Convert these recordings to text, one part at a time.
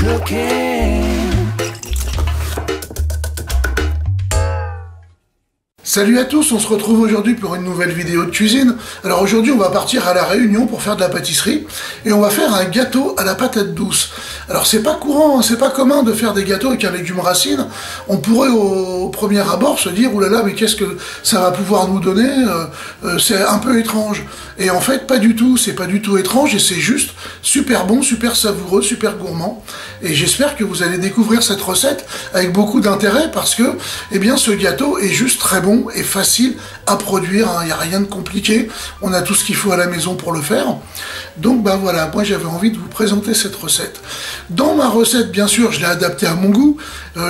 cooking. Salut à tous, on se retrouve aujourd'hui pour une nouvelle vidéo de cuisine. Alors aujourd'hui on va partir à La Réunion pour faire de la pâtisserie et on va faire un gâteau à la patate douce. Alors c'est pas courant, hein, c'est pas commun de faire des gâteaux avec un légume racine. On pourrait au premier abord se dire oulala mais qu'est-ce que ça va pouvoir nous donner, c'est un peu étrange. Et en fait pas du tout, c'est pas du tout étrange et c'est juste super bon, super savoureux, super gourmand. Et j'espère que vous allez découvrir cette recette avec beaucoup d'intérêt parce que eh bien ce gâteau est juste très bon et facile à produire, il n'y a rien de compliqué, on a tout ce qu'il faut à la maison pour le faire. Donc bah voilà, moi j'avais envie de vous présenter cette recette. Dans ma recette, bien sûr, je l'ai adaptée à mon goût,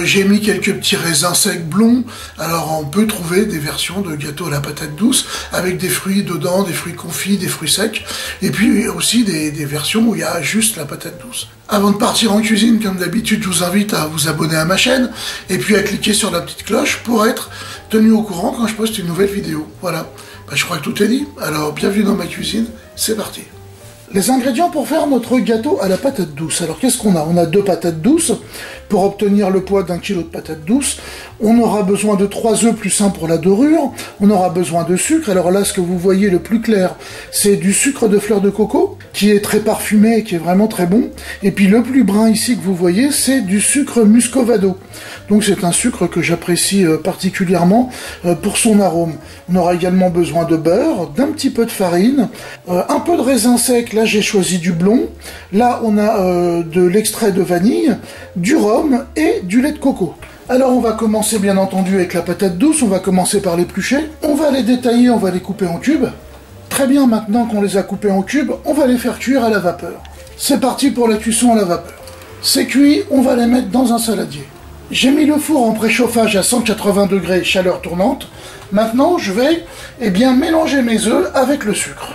j'ai mis quelques petits raisins secs blonds, alors on peut trouver des versions de gâteaux à la patate douce avec des fruits dedans, des fruits confits, des fruits secs, et puis aussi des versions où il y a juste la patate douce. Avant de partir en cuisine, comme d'habitude, je vous invite à vous abonner à ma chaîne, et puis à cliquer sur la petite cloche pour être tenu au courant quand je poste une nouvelle vidéo. Voilà, bah, je crois que tout est dit, alors bienvenue dans ma cuisine, c'est parti. Les ingrédients pour faire notre gâteau à la patate douce. Alors qu'est-ce qu'on a? On a 2 patates douces. Pour obtenir le poids d'1 kg de patates douces, on aura besoin de 3 œufs plus 1 pour la dorure. On aura besoin de sucre. Alors là, ce que vous voyez le plus clair, c'est du sucre de fleur de coco, qui est très parfumé et qui est vraiment très bon. Et puis le plus brun ici que vous voyez, c'est du sucre muscovado. Donc c'est un sucre que j'apprécie particulièrement pour son arôme. On aura également besoin de beurre, d'un petit peu de farine, un peu de raisin sec. Là, j'ai choisi du blond. Là, on a de l'extrait de vanille, du rhum et du lait de coco. Alors, on va commencer bien entendu avec la patate douce. On va commencer par l'éplucher. On va les détailler, on va les couper en cubes. Très bien, maintenant qu'on les a coupés en cubes, on va les faire cuire à la vapeur. C'est parti pour la cuisson à la vapeur. C'est cuit, on va les mettre dans un saladier. J'ai mis le four en préchauffage à 180 degrés, chaleur tournante. Maintenant, je vais mélanger mes œufs avec le sucre.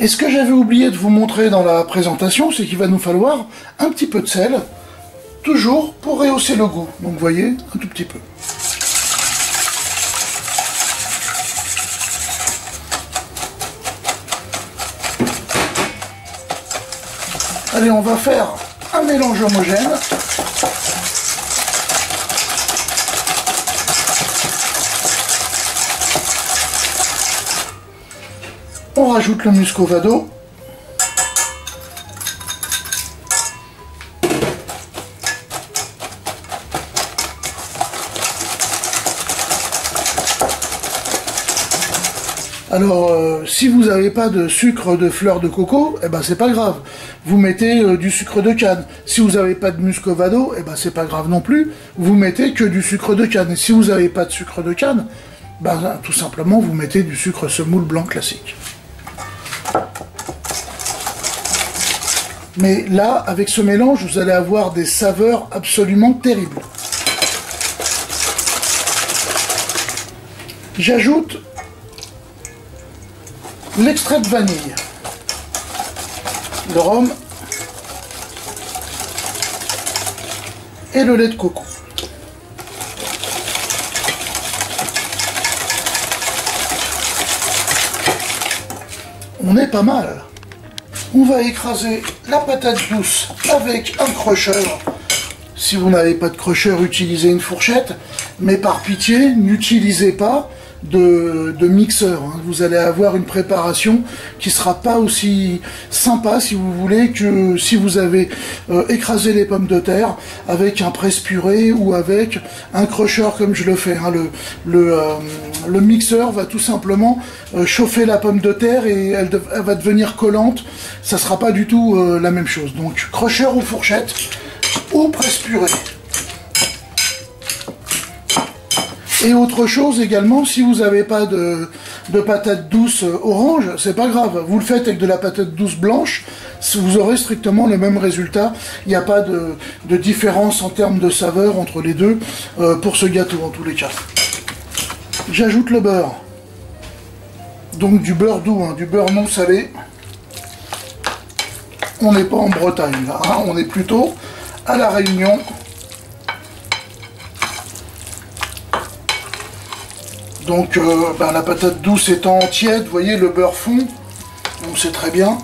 Et ce que j'avais oublié de vous montrer dans la présentation, c'est qu'il va nous falloir un petit peu de sel, toujours pour rehausser le goût. Donc vous voyez, un tout petit peu. Allez, on va faire un mélange homogène. On rajoute le muscovado. Alors, si vous n'avez pas de sucre de fleur de coco, eh ben c'est pas grave. Vous mettez du sucre de canne. Si vous n'avez pas de muscovado, eh ben c'est pas grave non plus. Vous mettez que du sucre de canne. Et si vous n'avez pas de sucre de canne, ben tout simplement vous mettez du sucre semoule blanc classique. Mais là, avec ce mélange, vous allez avoir des saveurs absolument terribles. J'ajoute l'extrait de vanille, le rhum et le lait de coco. On est pas mal. On va écraser la patate douce avec un crusher. Si vous n'avez pas de crusher, utilisez une fourchette. Mais par pitié, n'utilisez pas de mixeur. Vous allez avoir une préparation qui sera pas aussi sympa, si vous voulez, que si vous avez écrasé les pommes de terre avec un presse-purée ou avec un crusher comme je le fais. Le mixeur va tout simplement chauffer la pomme de terre et elle va devenir collante. Ça sera pas du tout la même chose. Donc crusher ou fourchette ou presse-purée. Et autre chose également, si vous n'avez pas de patate douce orange, c'est pas grave. Vous le faites avec de la patate douce blanche, vous aurez strictement le même résultat. Il n'y a pas de différence en termes de saveur entre les deux pour ce gâteau en tous les cas. J'ajoute le beurre. Donc du beurre doux, du beurre non salé. On n'est pas en Bretagne là, on est plutôt à La Réunion. Donc la patate douce étant tiède, vous voyez, le beurre fond, donc c'est très bien.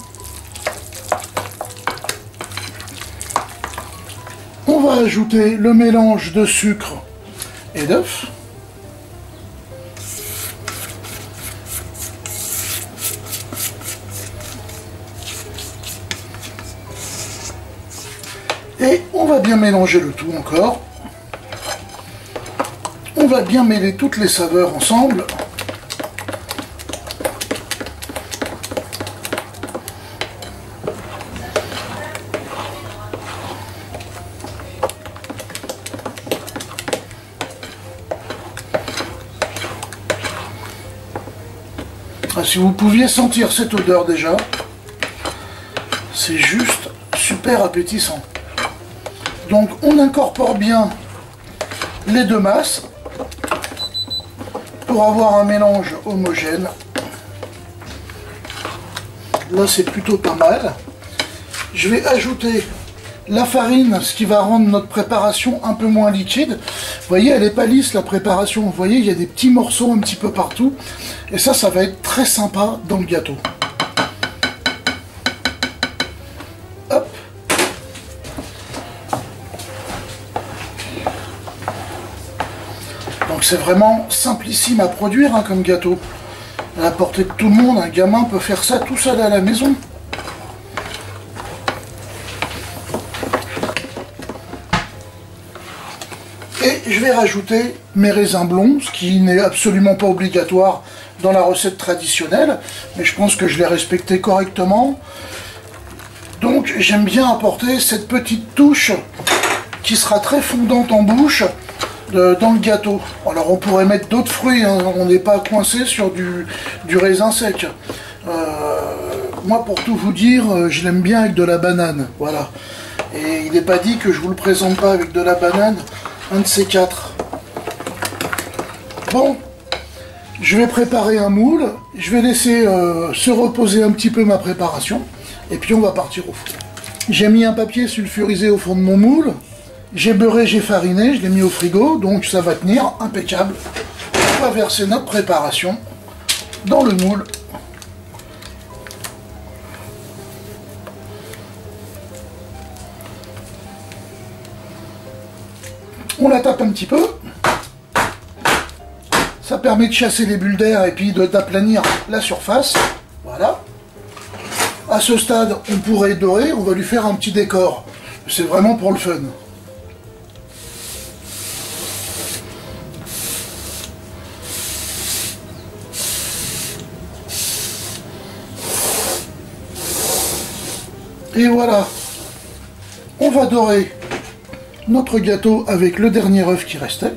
va ajouter le mélange de sucre et d'œufs. Et on va bien mélanger le tout encore. On va bien mêler toutes les saveurs ensemble. Ah, si vous pouviez sentir cette odeur déjà, c'est juste super appétissant. Donc on incorpore bien les deux masses pour avoir un mélange homogène. Là c'est plutôt pas mal. Je vais ajouter la farine, ce qui va rendre notre préparation un peu moins liquide. Vous voyez, elle n'est pas lisse la préparation. Vous voyez, il y a des petits morceaux un petit peu partout. Et ça va être très sympa dans le gâteau. Hop. Donc c'est vraiment simplissime à produire hein, comme gâteau. À la portée de tout le monde, un gamin peut faire ça tout seul à la maison. Et je vais rajouter mes raisins blonds, ce qui n'est absolument pas obligatoire dans la recette traditionnelle, mais je pense que je l'ai respecté correctement. Donc j'aime bien apporter cette petite touche qui sera très fondante en bouche dans le gâteau. Alors on pourrait mettre d'autres fruits, hein, on n'est pas coincé sur du raisin sec. Moi pour tout vous dire, je l'aime bien avec de la banane, voilà. Et il n'est pas dit que je vous le présente pas avec de la banane, un de ces quatre. Bon, je vais préparer un moule, je vais laisser se reposer un petit peu ma préparation, et puis on va partir au four. J'ai mis un papier sulfurisé au fond de mon moule, j'ai beurré, j'ai fariné, je l'ai mis au frigo, donc ça va tenir impeccable. On va verser notre préparation dans le moule. On la tape un petit peu. Ça permet de chasser les bulles d'air et puis d'aplanir la surface. Voilà. À ce stade, on pourrait dorer, on va lui faire un petit décor. C'est vraiment pour le fun. Et voilà. On va dorer notre gâteau avec le dernier œuf qui restait.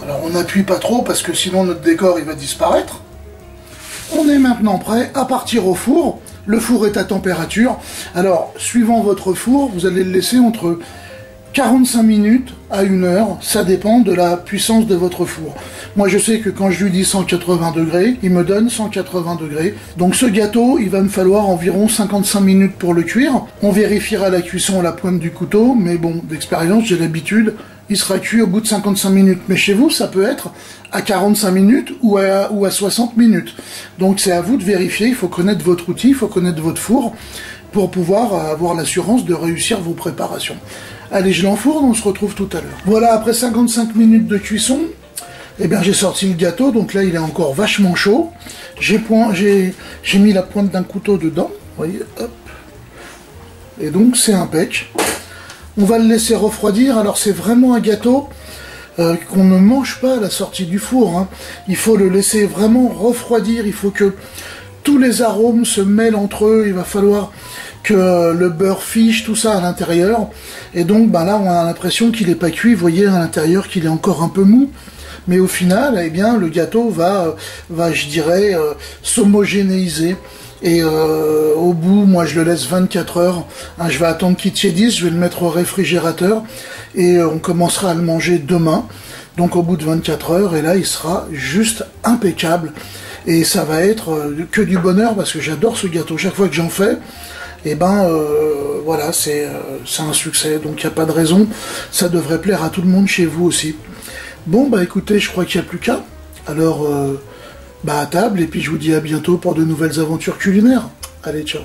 Alors on n'appuie pas trop parce que sinon notre décor il va disparaître. On est maintenant prêt à partir au four. Le four est à température. Alors suivant votre four, vous allez le laisser entre 45 minutes à 1 heure, ça dépend de la puissance de votre four. Moi je sais que quand je lui dis 180 degrés, il me donne 180 degrés. Donc ce gâteau, il va me falloir environ 55 minutes pour le cuire. On vérifiera la cuisson à la pointe du couteau, mais bon, d'expérience, j'ai l'habitude, il sera cuit au bout de 55 minutes. Mais chez vous, ça peut être à 45 minutes ou à 60 minutes. Donc c'est à vous de vérifier, il faut connaître votre outil, il faut connaître votre four pour pouvoir avoir l'assurance de réussir vos préparations. Allez, je l'enfourne, on se retrouve tout à l'heure. Voilà, après 55 minutes de cuisson, eh bien j'ai sorti le gâteau, donc là il est encore vachement chaud. J'ai mis la pointe d'un couteau dedans, vous voyez, hop. Et donc c'est impec. On va le laisser refroidir, alors c'est vraiment un gâteau qu'on ne mange pas à la sortie du four. Hein. Il faut le laisser vraiment refroidir, il faut que tous les arômes se mêlent entre eux, il va falloir que le beurre fiche, tout ça à l'intérieur. Et donc ben là on a l'impression qu'il n'est pas cuit, vous voyez à l'intérieur qu'il est encore un peu mou. Mais au final, eh bien, le gâteau va je dirais, s'homogénéiser. Et au bout, moi je le laisse 24 heures. Hein, je vais attendre qu'il tiédisse, je vais le mettre au réfrigérateur. Et on commencera à le manger demain. Donc au bout de 24 heures, et là il sera juste impeccable. Et ça va être que du bonheur parce que j'adore ce gâteau. Chaque fois que j'en fais, et ben voilà, c'est un succès, donc il n'y a pas de raison, ça devrait plaire à tout le monde chez vous aussi. Bon, bah écoutez, je crois qu'il n'y a plus qu'à. Alors, bah à table, et puis je vous dis à bientôt pour de nouvelles aventures culinaires. Allez, ciao.